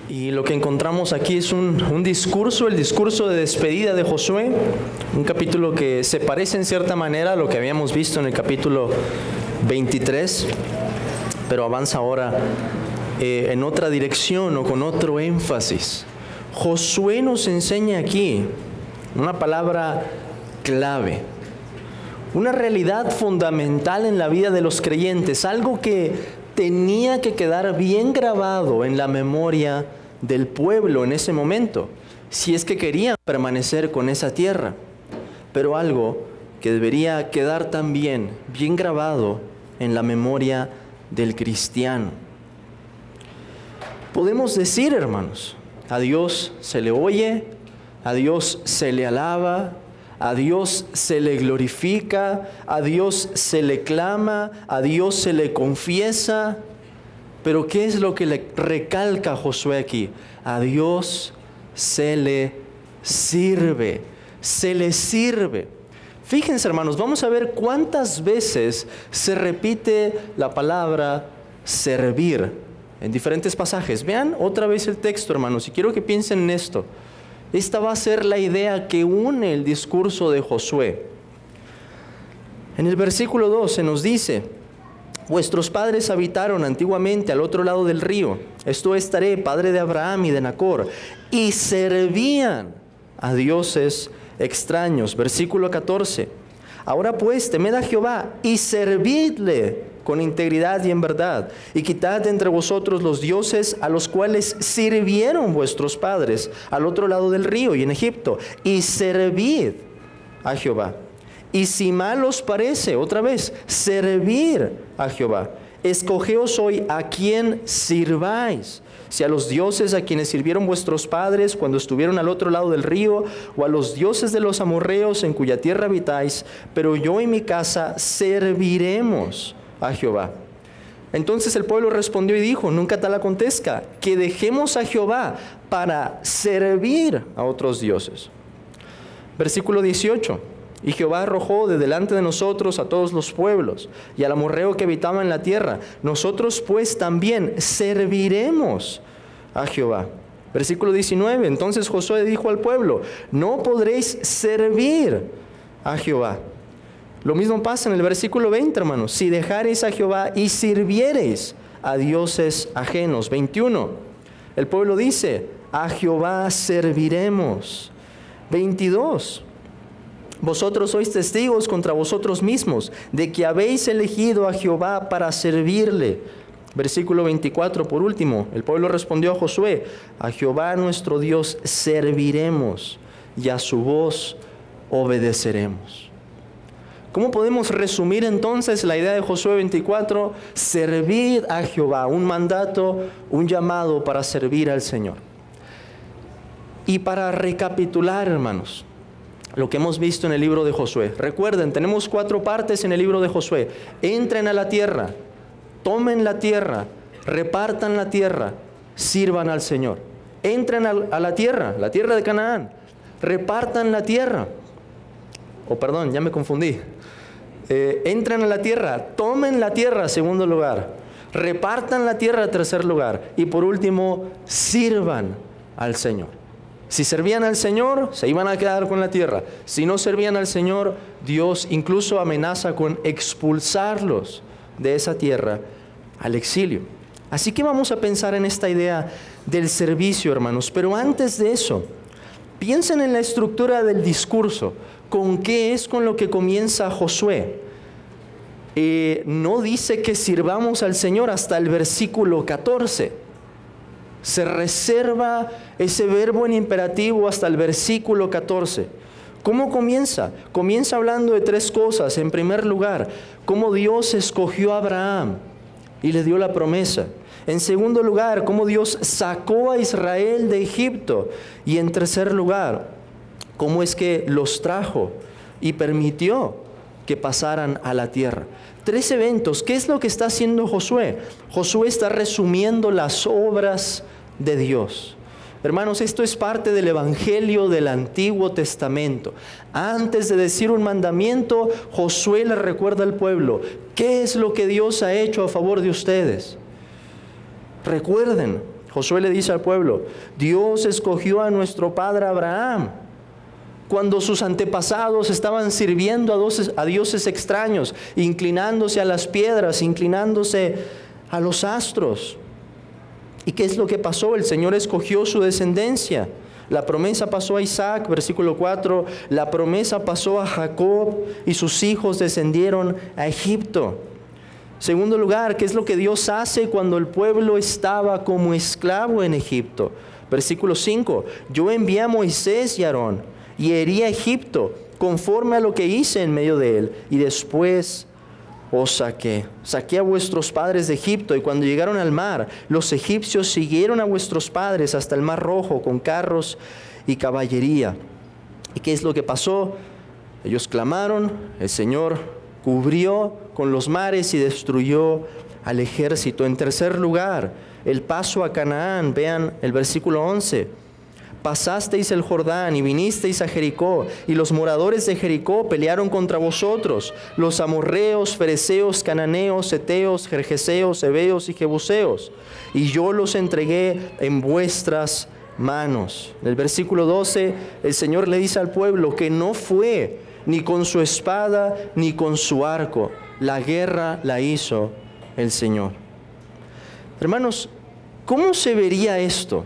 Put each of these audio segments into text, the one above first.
Y lo que encontramos aquí es un discurso, el discurso de despedida de Josué, un capítulo que se parece en cierta manera a lo que habíamos visto en el capítulo 23, pero avanza ahora en otra dirección o con otro énfasis. Josué nos enseña aquí una palabra clave, una realidad fundamental en la vida de los creyentes, algo que tenía que quedar bien grabado en la memoria del pueblo en ese momento, si es que querían permanecer con esa tierra, pero algo que debería quedar también bien grabado en la memoria del cristiano. Podemos decir, hermanos, a Dios se le oye, a Dios se le alaba, a Dios se le glorifica, a Dios se le clama, a Dios se le confiesa. Pero ¿qué es lo que le recalca Josué aquí? A Dios se le sirve, se le sirve. Fíjense, hermanos, vamos a ver cuántas veces se repite la palabra servir en diferentes pasajes. Vean otra vez el texto, hermanos, y quiero que piensen en esto. Esta va a ser la idea que une el discurso de Josué. En el versículo 2 se nos dice: vuestros padres habitaron antiguamente al otro lado del río, esto es Taré, padre de Abraham y de Nacor, y servían a dioses extraños. Versículo 14: ahora pues temed a Jehová y servidle con integridad y en verdad, y quitad de entre vosotros los dioses a los cuales sirvieron vuestros padres al otro lado del río y en Egipto, y servid a Jehová. Y si mal os parece, otra vez, servir a Jehová. Escogeos hoy a quien sirváis, si a los dioses a quienes sirvieron vuestros padres cuando estuvieron al otro lado del río, o a los dioses de los amorreos en cuya tierra habitáis, pero yo y mi casa serviremos a Jehová. Entonces el pueblo respondió y dijo: nunca tal acontezca, que dejemos a Jehová para servir a otros dioses. Versículo 18: y Jehová arrojó de delante de nosotros a todos los pueblos y al amorreo que habitaba en la tierra. Nosotros pues también serviremos a Jehová. Versículo 19: entonces Josué dijo al pueblo: no podréis servir a Jehová. Lo mismo pasa en el versículo 20, hermanos: si dejareis a Jehová y sirviereis a dioses ajenos. 21, el pueblo dice: a Jehová serviremos. 22, vosotros sois testigos contra vosotros mismos de que habéis elegido a Jehová para servirle. Versículo 24, por último, el pueblo respondió a Josué: a Jehová nuestro Dios serviremos y a su voz obedeceremos. ¿Cómo podemos resumir entonces la idea de Josué 24? Servid a Jehová, un mandato, un llamado para servir al Señor. Y para recapitular, hermanos, lo que hemos visto en el libro de Josué. Recuerden, tenemos 4 partes en el libro de Josué. Entren a la tierra, tomen la tierra, repartan la tierra, sirvan al Señor. Entren a la tierra de Canaán, repartan la tierra. Perdón, ya me confundí. Entren a la tierra, tomen la tierra, segundo lugar, repartan la tierra, tercer lugar, y por último, sirvan al Señor. Si servían al Señor, se iban a quedar con la tierra. Si no servían al Señor, Dios incluso amenaza con expulsarlos de esa tierra al exilio. Así que vamos a pensar en esta idea del servicio, hermanos. Pero antes de eso, piensen en la estructura del discurso. ¿Con qué es con lo que comienza Josué? No dice que sirvamos al Señor hasta el versículo 14. Se reserva ese verbo en imperativo hasta el versículo 14. ¿Cómo comienza? Comienza hablando de 3 cosas. En primer lugar, cómo Dios escogió a Abraham y le dio la promesa. En segundo lugar, cómo Dios sacó a Israel de Egipto. Y en tercer lugar, cómo es que los trajo y permitió que pasaran a la tierra. 3 eventos. ¿Qué es lo que está haciendo Josué? Josué está resumiendo las obras de Dios. Hermanos, esto es parte del Evangelio del Antiguo Testamento. Antes de decir un mandamiento, Josué le recuerda al pueblo: ¿qué es lo que Dios ha hecho a favor de ustedes? Recuerden, Josué le dice al pueblo, Dios escogió a nuestro padre Abraham cuando sus antepasados estaban sirviendo a dioses extraños, inclinándose a las piedras, inclinándose a los astros. ¿Y qué es lo que pasó? El Señor escogió su descendencia. La promesa pasó a Isaac, versículo 4. La promesa pasó a Jacob y sus hijos descendieron a Egipto. Segundo lugar, ¿qué es lo que Dios hace cuando el pueblo estaba como esclavo en Egipto? Versículo 5. Yo envié a Moisés y a Aarón y herí a Egipto conforme a lo que hice en medio de él. Y después os saqué. Saqué a vuestros padres de Egipto, y cuando llegaron al mar, los egipcios siguieron a vuestros padres hasta el mar Rojo con carros y caballería. ¿Y qué es lo que pasó? Ellos clamaron, el Señor cubrió con los mares y destruyó al ejército. En tercer lugar, el paso a Canaán. Vean el versículo 11. Pasasteis el Jordán y vinisteis a Jericó, y los moradores de Jericó pelearon contra vosotros, los amorreos, fereceos, cananeos, heteos, gergeseos, heveos y jebuseos, y yo los entregué en vuestras manos. En el versículo 12, el Señor le dice al pueblo que no fue ni con su espada ni con su arco. La guerra la hizo el Señor. Hermanos, ¿cómo se vería esto?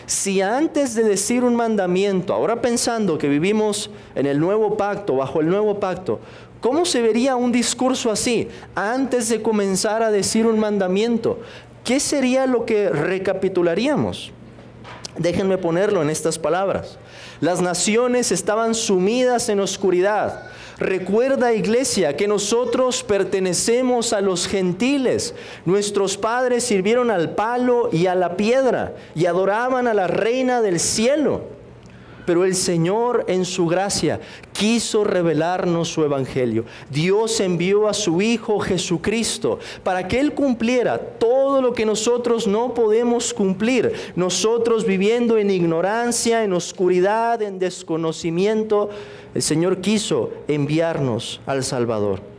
Si antes de decir un mandamiento, ahora pensando que vivimos en el nuevo pacto, bajo el nuevo pacto, ¿cómo se vería un discurso así? Antes de comenzar a decir un mandamiento, ¿qué sería lo que recapitularíamos? Déjenme ponerlo en estas palabras. Las naciones estaban sumidas en oscuridad. Recuerda, iglesia, que nosotros pertenecemos a los gentiles. Nuestros padres sirvieron al palo y a la piedra y adoraban a la reina del cielo. Pero el Señor, en su gracia, quiso revelarnos su evangelio. Dios envió a su Hijo Jesucristo para que Él cumpliera todo lo que nosotros no podemos cumplir. Nosotros viviendo en ignorancia, en oscuridad, en desconocimiento, el Señor quiso enviarnos al Salvador.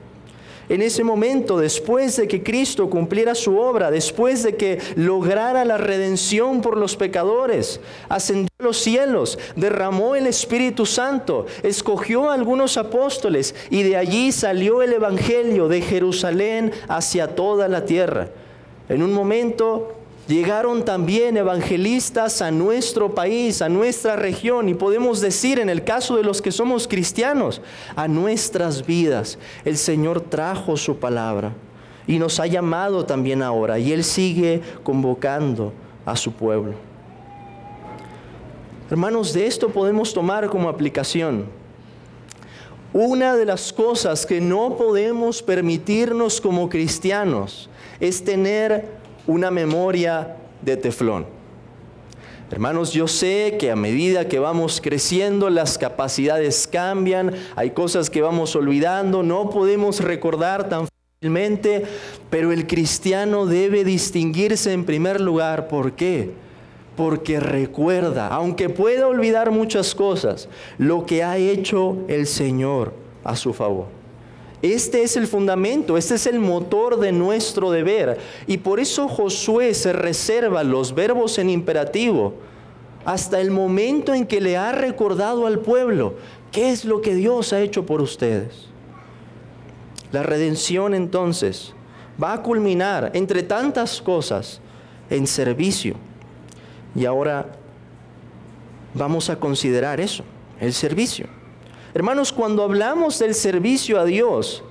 En ese momento, después de que Cristo cumpliera su obra, después de que lograra la redención por los pecadores, ascendió a los cielos, derramó el Espíritu Santo, escogió a algunos apóstoles y de allí salió el Evangelio de Jerusalén hacia toda la tierra. En un momento llegaron también evangelistas a nuestro país, a nuestra región, y podemos decir, en el caso de los que somos cristianos, a nuestras vidas. El Señor trajo su palabra y nos ha llamado también ahora, y Él sigue convocando a su pueblo. Hermanos, de esto podemos tomar como aplicación. Una de las cosas que no podemos permitirnos como cristianos es tener una memoria de teflón. Hermanos, yo sé que a medida que vamos creciendo, las capacidades cambian, hay cosas que vamos olvidando, no podemos recordar tan fácilmente, pero el cristiano debe distinguirse en primer lugar. ¿Por qué? Porque recuerda, aunque pueda olvidar muchas cosas, lo que ha hecho el Señor a su favor. Este es el fundamento, este es el motor de nuestro deber. Y por eso Josué se reserva los verbos en imperativo hasta el momento en que le ha recordado al pueblo qué es lo que Dios ha hecho por ustedes. La redención entonces va a culminar, entre tantas cosas, en servicio. Y ahora vamos a considerar eso, el servicio. Hermanos, cuando hablamos del servicio a Dios,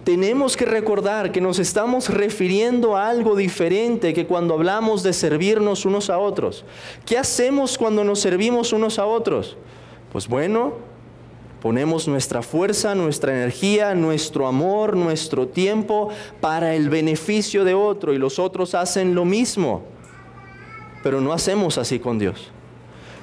tenemos que recordar que nos estamos refiriendo a algo diferente que cuando hablamos de servirnos unos a otros. ¿Qué hacemos cuando nos servimos unos a otros? Pues bueno, ponemos nuestra fuerza, nuestra energía, nuestro amor, nuestro tiempo para el beneficio de otro, y los otros hacen lo mismo. Pero no hacemos así con Dios.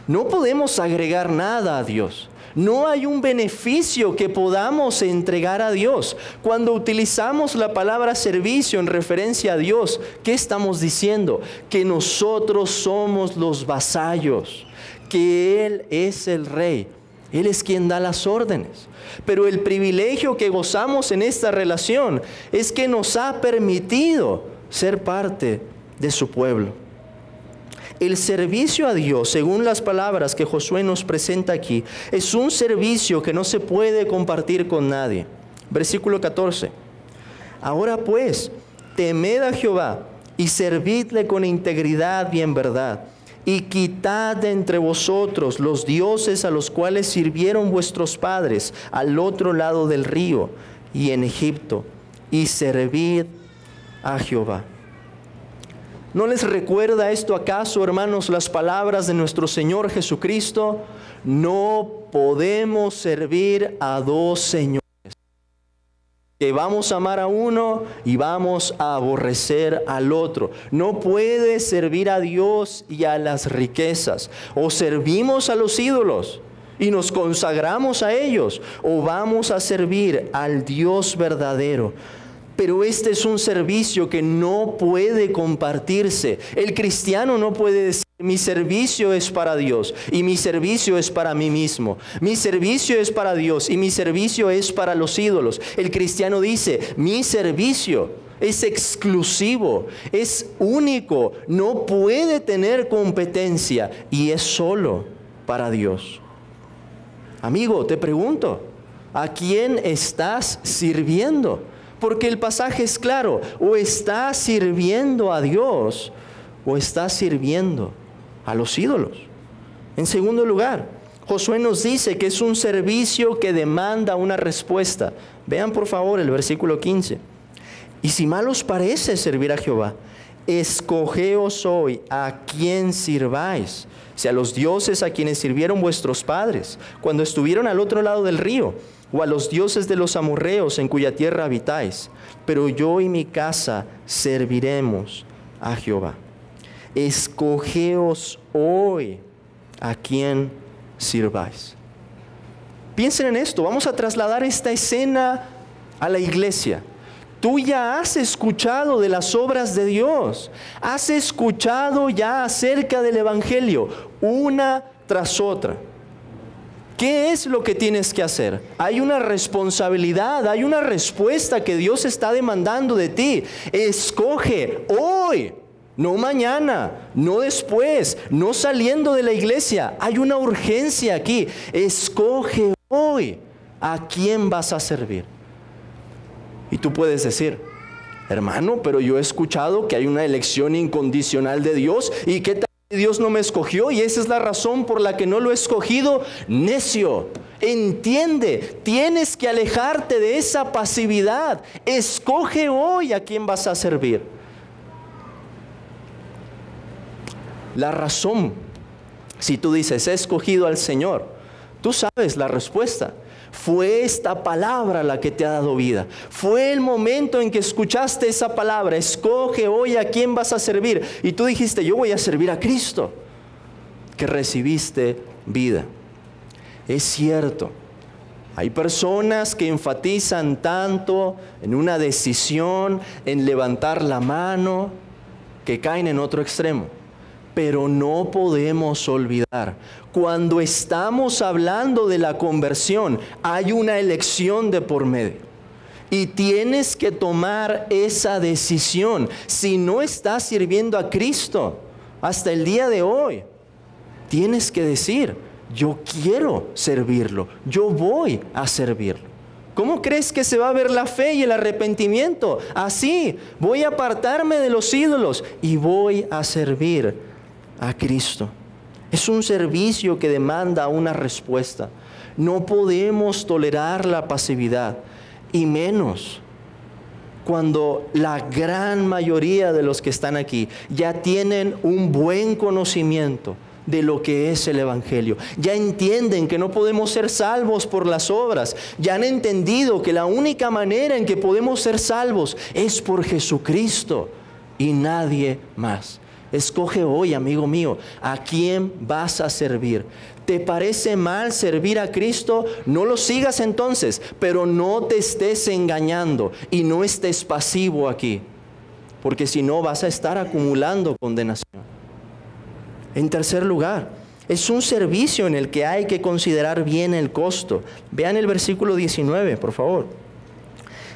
No podemos agregar nada a Dios. No hay un beneficio que podamos entregar a Dios. Cuando utilizamos la palabra servicio en referencia a Dios, ¿qué estamos diciendo? Que nosotros somos los vasallos, que Él es el Rey. Él es quien da las órdenes. Pero el privilegio que gozamos en esta relación es que nos ha permitido ser parte de su pueblo. El servicio a Dios, según las palabras que Josué nos presenta aquí, es un servicio que no se puede compartir con nadie. Versículo 14. Ahora pues, temed a Jehová y servidle con integridad y en verdad, y quitad de entre vosotros los dioses a los cuales sirvieron vuestros padres al otro lado del río y en Egipto, y servid a Jehová. ¿No les recuerda esto acaso, hermanos, las palabras de nuestro Señor Jesucristo? No podemos servir a dos señores. Que vamos a amar a uno y vamos a aborrecer al otro. No puedes servir a Dios y a las riquezas. O servimos a los ídolos y nos consagramos a ellos, o vamos a servir al Dios verdadero. Pero este es un servicio que no puede compartirse. El cristiano no puede decir: mi servicio es para Dios y mi servicio es para mí mismo. Mi servicio es para Dios y mi servicio es para los ídolos. El cristiano dice: mi servicio es exclusivo, es único, no puede tener competencia y es solo para Dios. Amigo, te pregunto, ¿a quién estás sirviendo? Porque el pasaje es claro: o estás sirviendo a Dios o estás sirviendo a los ídolos. En segundo lugar, Josué nos dice que es un servicio que demanda una respuesta. Vean por favor el versículo 15. Y si mal os parece servir a Jehová, escogeos hoy a quién sirváis, si a los dioses a quienes sirvieron vuestros padres cuando estuvieron al otro lado del río, o a los dioses de los amorreos en cuya tierra habitáis. Pero yo y mi casa serviremos a Jehová. Escogeos hoy a quién sirváis. Piensen en esto. Vamos a trasladar esta escena a la iglesia. Tú ya has escuchado de las obras de Dios. Has escuchado ya acerca del Evangelio, una tras otra. ¿Qué es lo que tienes que hacer? Hay una responsabilidad, hay una respuesta que Dios está demandando de ti. Escoge hoy, no mañana, no después, no saliendo de la iglesia. Hay una urgencia aquí. Escoge hoy a quién vas a servir. Y tú puedes decir: hermano, pero yo he escuchado que hay una elección incondicional de Dios. ¿Y qué tal? Dios no me escogió y esa es la razón por la que no lo he escogido. Necio, entiende, tienes que alejarte de esa pasividad. Escoge hoy a quién vas a servir. La razón, si tú dices: he escogido al Señor, tú sabes la respuesta. Fue esta palabra la que te ha dado vida. Fue el momento en que escuchaste esa palabra: escoge hoy a quién vas a servir. Y tú dijiste: yo voy a servir a Cristo, que recibiste vida. Es cierto, hay personas que enfatizan tanto en una decisión, en levantar la mano, que caen en otro extremo. Pero no podemos olvidar, cuando estamos hablando de la conversión, hay una elección de por medio. Y tienes que tomar esa decisión. Si no estás sirviendo a Cristo hasta el día de hoy, tienes que decir: yo quiero servirlo, yo voy a servirlo. ¿Cómo crees que se va a ver la fe y el arrepentimiento? Así: voy a apartarme de los ídolos y voy a servir a Cristo. Es un servicio que demanda una respuesta. No podemos tolerar la pasividad, y menos cuando la gran mayoría de los que están aquí ya tienen un buen conocimiento de lo que es el Evangelio. Ya entienden que no podemos ser salvos por las obras. Ya han entendido que la única manera en que podemos ser salvos es por Jesucristo y nadie más. Escoge hoy, amigo mío, a quién vas a servir. ¿Te parece mal servir a Cristo? No lo sigas entonces, pero no te estés engañando y no estés pasivo aquí, porque si no vas a estar acumulando condenación. En tercer lugar, es un servicio en el que hay que considerar bien el costo. Vean el versículo 19, por favor.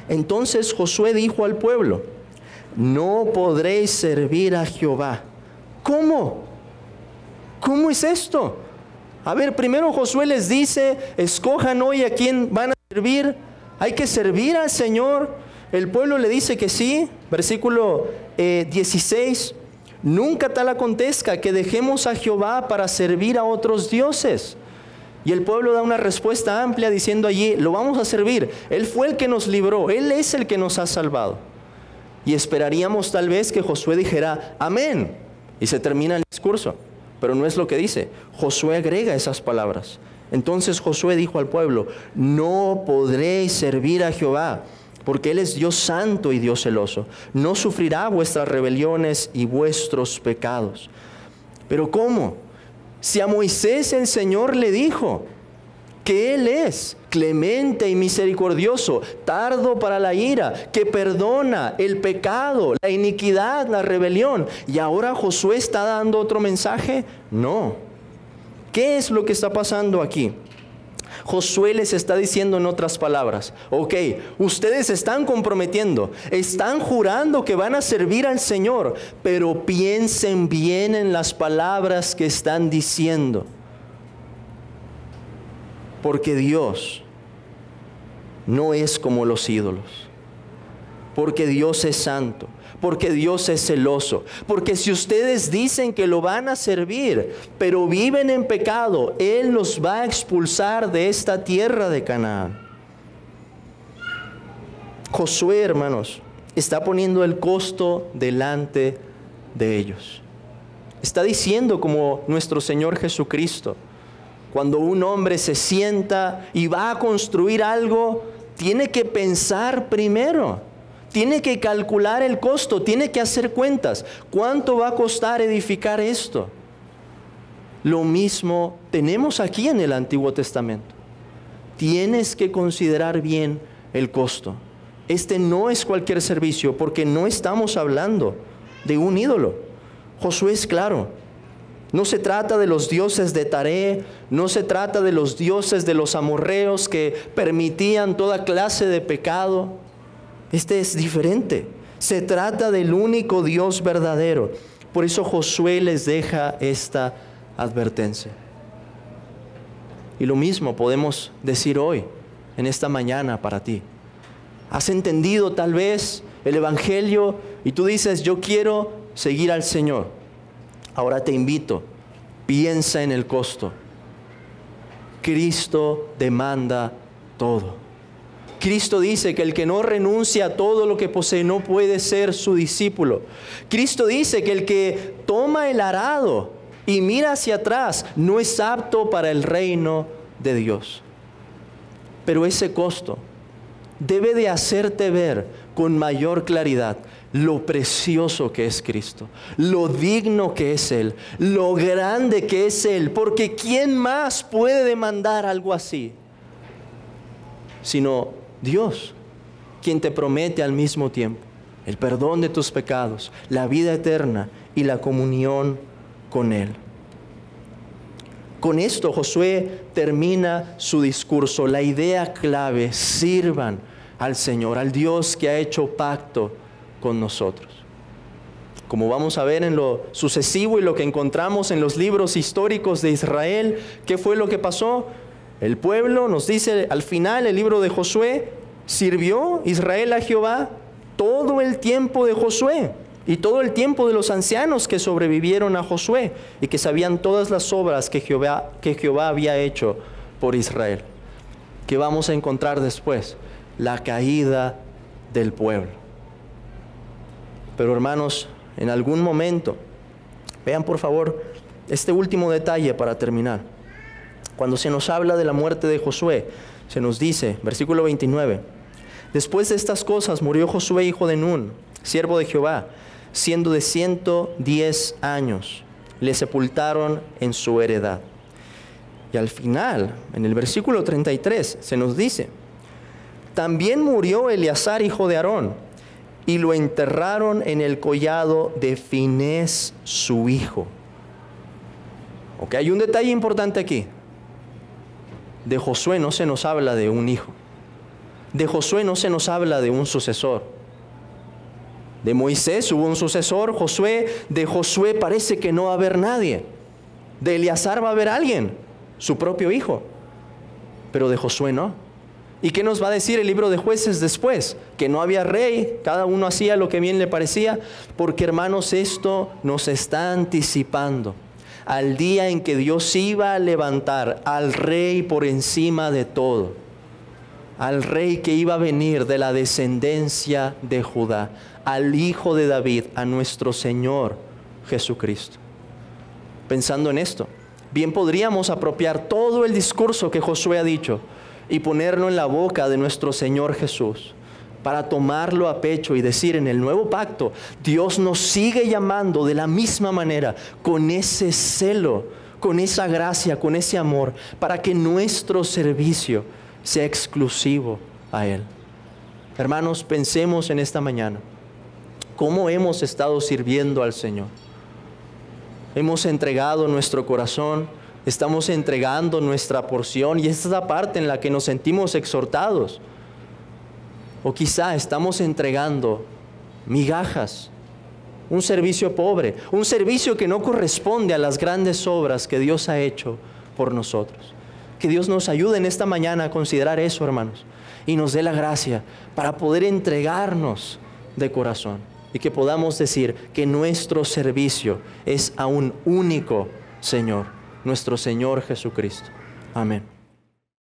Entonces Josué dijo al pueblo: no podréis servir a Jehová. ¿Cómo? ¿Cómo es esto? A ver, primero Josué les dice, escojan hoy a quién van a servir. Hay que servir al Señor. El pueblo le dice que sí. Versículo 16. Nunca tal acontezca que dejemos a Jehová para servir a otros dioses. Y el pueblo da una respuesta amplia diciendo allí, lo vamos a servir. Él fue el que nos libró, Él es el que nos ha salvado. Y esperaríamos tal vez que Josué dijera, amén. Y se termina el discurso. Pero no es lo que dice. Josué agrega esas palabras. Entonces Josué dijo al pueblo, no podréis servir a Jehová, porque Él es Dios santo y Dios celoso. No sufrirá vuestras rebeliones y vuestros pecados. ¿Pero cómo? Si a Moisés el Señor le dijo que Él es clemente y misericordioso, tardo para la ira, que perdona el pecado, la iniquidad, la rebelión. ¿Y ahora Josué está dando otro mensaje? No. ¿Qué es lo que está pasando aquí? Josué les está diciendo en otras palabras, ok, ustedes están comprometiendo, están jurando que van a servir al Señor, pero piensen bien en las palabras que están diciendo. Porque Dios no es como los ídolos. Porque Dios es santo. Porque Dios es celoso. Porque si ustedes dicen que lo van a servir, pero viven en pecado, Él los va a expulsar de esta tierra de Canaán. Josué, hermanos, está poniendo el costo delante de ellos. Está diciendo como nuestro Señor Jesucristo, cuando un hombre se sienta y va a construir algo, tiene que pensar primero, tiene que calcular el costo, tiene que hacer cuentas. ¿Cuánto va a costar edificar esto? Lo mismo tenemos aquí en el Antiguo Testamento. Tienes que considerar bien el costo. Este no es cualquier servicio, porque no estamos hablando de un ídolo. Josué es claro. No se trata de los dioses de Taré, no se trata de los dioses de los amorreos que permitían toda clase de pecado. Este es diferente. Se trata del único Dios verdadero. Por eso Josué les deja esta advertencia. Y lo mismo podemos decir hoy, en esta mañana para ti. Has entendido tal vez el Evangelio y tú dices, yo quiero seguir al Señor. Ahora te invito, piensa en el costo. Cristo demanda todo. Cristo dice que el que no renuncia a todo lo que posee no puede ser su discípulo. Cristo dice que el que toma el arado y mira hacia atrás no es apto para el reino de Dios. Pero ese costo debe de hacerte ver con mayor claridad lo precioso que es Cristo, lo digno que es Él, lo grande que es Él, porque ¿quién más puede demandar algo así? Sino Dios, quien te promete al mismo tiempo el perdón de tus pecados, la vida eterna y la comunión con Él. Con esto Josué termina su discurso. La idea clave: sirvan al Señor, al Dios que ha hecho pacto con nosotros. Como vamos a ver en lo sucesivo y lo que encontramos en los libros históricos de Israel, ¿qué fue lo que pasó? El pueblo, nos dice al final el libro de Josué, sirvió Israel a Jehová todo el tiempo de Josué y todo el tiempo de los ancianos que sobrevivieron a Josué y que sabían todas las obras que Jehová había hecho por Israel. ¿Qué vamos a encontrar después? La caída del pueblo. Pero hermanos, en algún momento, vean por favor este último detalle para terminar. Cuando se nos habla de la muerte de Josué, se nos dice, versículo 29, después de estas cosas murió Josué hijo de Nun, siervo de Jehová, siendo de 110 años. Le sepultaron en su heredad. Y al final, en el versículo 33, se nos dice, también murió Eleazar hijo de Aarón, y lo enterraron en el collado de Finés su hijo. Ok, hay un detalle importante aquí. De Josué no se nos habla de un hijo. De Josué no se nos habla de un sucesor. De Moisés hubo un sucesor, Josué. De Josué parece que no va a haber nadie. De Eleazar va a haber alguien, su propio hijo. Pero de Josué no. ¿Y qué nos va a decir el libro de Jueces después? Que no había rey, cada uno hacía lo que bien le parecía. Porque, hermanos, esto nos está anticipando al día en que Dios iba a levantar al rey por encima de todo. Al rey que iba a venir de la descendencia de Judá, al Hijo de David, a nuestro Señor Jesucristo. Pensando en esto, bien podríamos apropiar todo el discurso que Josué ha dicho y ponerlo en la boca de nuestro Señor Jesús, para tomarlo a pecho y decir: en el nuevo pacto, Dios nos sigue llamando de la misma manera, con ese celo, con esa gracia, con ese amor, para que nuestro servicio sea exclusivo a Él. Hermanos, pensemos en esta mañana, ¿cómo hemos estado sirviendo al Señor? Hemos entregado nuestro corazón, estamos entregando nuestra porción, y esta es la parte en la que nos sentimos exhortados. O quizá estamos entregando migajas, un servicio pobre, un servicio que no corresponde a las grandes obras que Dios ha hecho por nosotros. Que Dios nos ayude en esta mañana a considerar eso, hermanos, y nos dé la gracia para poder entregarnos de corazón, y que podamos decir que nuestro servicio es a un único Señor, nuestro Señor Jesucristo. Amén.